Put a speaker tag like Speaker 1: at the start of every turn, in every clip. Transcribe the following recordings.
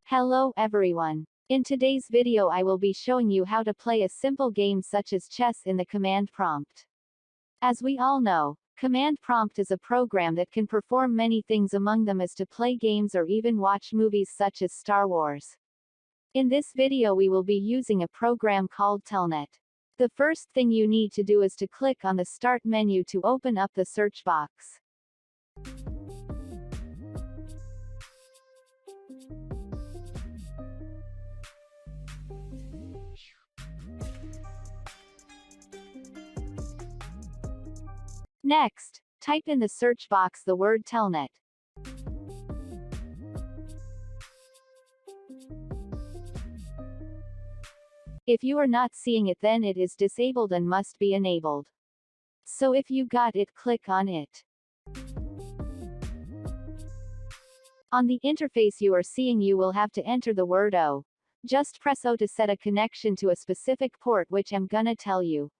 Speaker 1: Hello everyone. In today's video I will be showing you how to play a simple game such as chess in the command prompt. As we all know, command prompt is a program that can perform many things, among them is to play games or even watch movies such as Star Wars. In this video we will be using a program called Telnet. The first thing you need to do is to click on the Start menu to open up the search box. Next, type in the search box the word Telnet. If you are not seeing it, then it is disabled and must be enabled. So if you got it, click on it. On the interface you are seeing, you will have to enter the word O. Just press O to set a connection to a specific port, which I'm gonna tell you.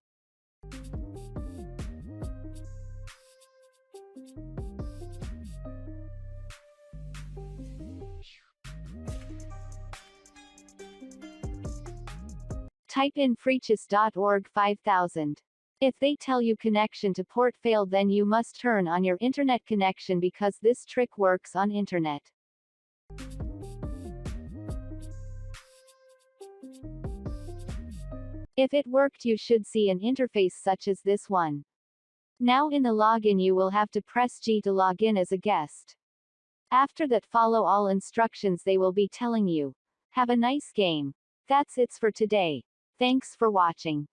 Speaker 1: Type in freechess.org 5000. If they tell you connection to port failed, then you must turn on your internet connection, because this trick works on internet. If it worked, you should see an interface such as this one. Now in the login you will have to press G to log in as a guest. After that, follow all instructions they will be telling you. Have a nice game. That's it for today. Thanks for watching.